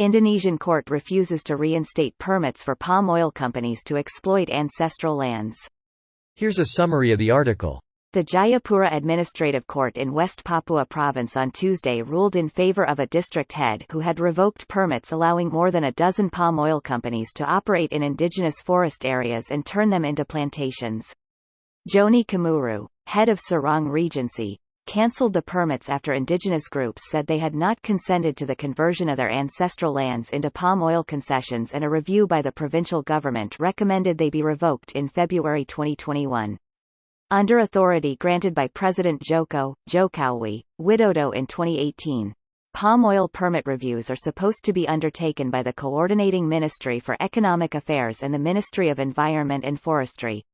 Indonesian court refuses to reinstate permits for palm oil companies to exploit ancestral lands. Here's a summary of the article. The Jayapura Administrative Court in West Papua Province on Tuesday ruled in favor of a district head who had revoked permits allowing more than a dozen palm oil companies to operate in indigenous forest areas and turn them into plantations. Joni Kamuru, head of Serang Regency, cancelled the permits after indigenous groups said they had not consented to the conversion of their ancestral lands into palm oil concessions, and a review by the provincial government recommended they be revoked in February 2021. Under authority granted by President Joko Widodo in 2018, palm oil permit reviews are supposed to be undertaken by the Coordinating Ministry for Economic Affairs and the Ministry of Environment and Forestry.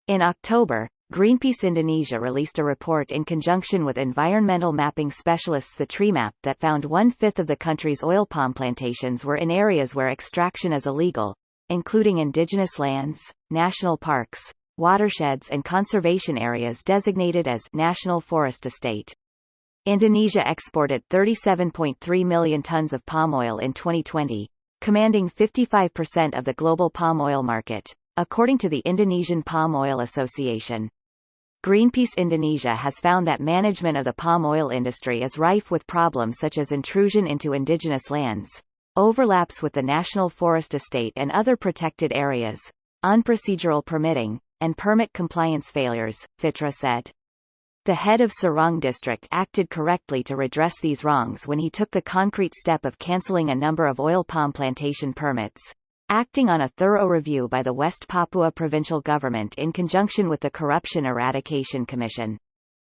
In October, Greenpeace Indonesia released a report in conjunction with environmental mapping specialists the Tree Map that found 1/5 of the country's oil palm plantations were in areas where extraction is illegal, including indigenous lands, national parks, watersheds and conservation areas designated as National Forest Estate. Indonesia exported 37.3 million tons of palm oil in 2020, commanding 55% of the global palm oil market, according to the Indonesian Palm Oil Association. Greenpeace Indonesia has found that management of the palm oil industry is rife with problems such as intrusion into indigenous lands, overlaps with the National Forest Estate and other protected areas, unprocedural permitting, and permit compliance failures, Fitra said. The head of Serang district acted correctly to redress these wrongs when he took the concrete step of cancelling a number of oil palm plantation permits, acting on a thorough review by the West Papua provincial government in conjunction with the Corruption Eradication Commission.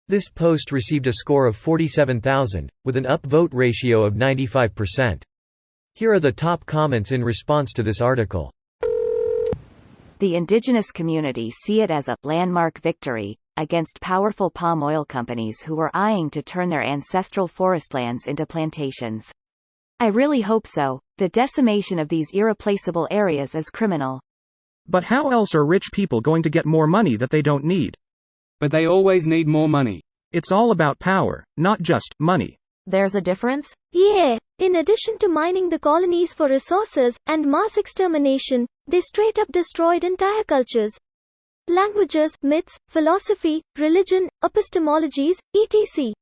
This post received a score of 47,000, with an upvote ratio of 95%. Here are the top comments in response to this article. The indigenous community see it as a landmark victory against powerful palm oil companies who were eyeing to turn their ancestral forest lands into plantations. I really hope so. The decimation of these irreplaceable areas is criminal. But how else are rich people going to get more money that they don't need? But they always need more money. It's all about power, not just money. There's a difference? Yeah. In addition to mining the colonies for resources and mass extermination, they straight up destroyed entire cultures. Languages, myths, philosophy, religion, epistemologies, etc.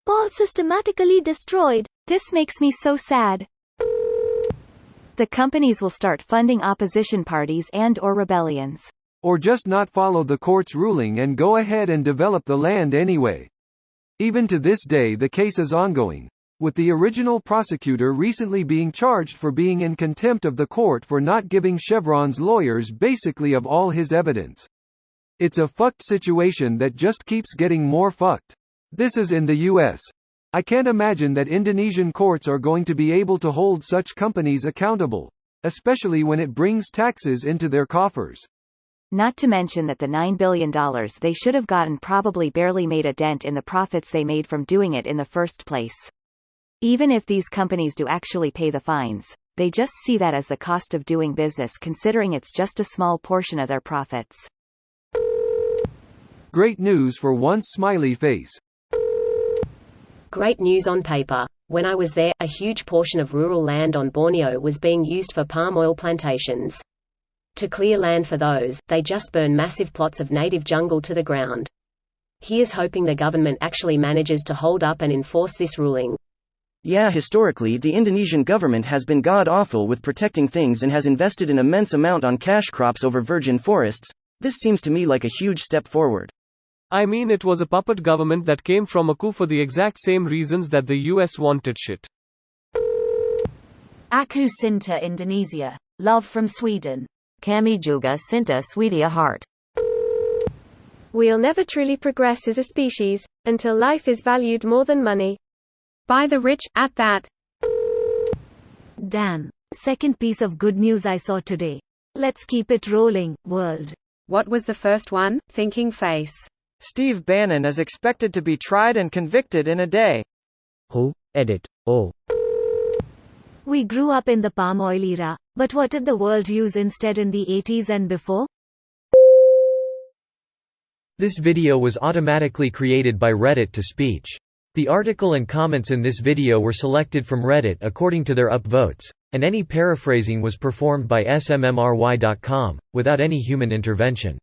All systematically destroyed. This makes me so sad. The companies will start funding opposition parties and/or rebellions. Or just not follow the court's ruling and go ahead and develop the land anyway. Even to this day the case is ongoing, with the original prosecutor recently being charged for being in contempt of the court for not giving Chevron's lawyers basically of all his evidence. It's a fucked situation that just keeps getting more fucked. This is in the US. I can't imagine that Indonesian courts are going to be able to hold such companies accountable, especially when it brings taxes into their coffers. Not to mention that the $9 billion they should have gotten probably barely made a dent in the profits they made from doing it in the first place. Even if these companies do actually pay the fines, they just see that as the cost of doing business, considering it's just a small portion of their profits. Great news for one smiley face. Great news on paper. When I was there, a huge portion of rural land on Borneo was being used for palm oil plantations. To clear land for those, they just burn massive plots of native jungle to the ground. Here's hoping the government actually manages to hold up and enforce this ruling. Yeah, historically the Indonesian government has been god-awful with protecting things and has invested an immense amount on cash crops over virgin forests. This seems to me like a huge step forward. I mean, it was a puppet government that came from a coup for the exact same reasons that the US wanted shit. Aku Cinta Indonesia. Love from Sweden. Kami juga cinta Swedia heart. We'll never truly progress as a species until life is valued more than money. By the rich, at that. Damn. Second piece of good news I saw today. Let's keep it rolling, world. What was the first one? Thinking face. Steve Bannon is expected to be tried and convicted in a day. Who? Edit. Oh. We grew up in the palm oil era, but what did the world use instead in the 80s and before? This video was automatically created by Reddit to speech. The article and comments in this video were selected from Reddit according to their upvotes, and any paraphrasing was performed by smmry.com, without any human intervention.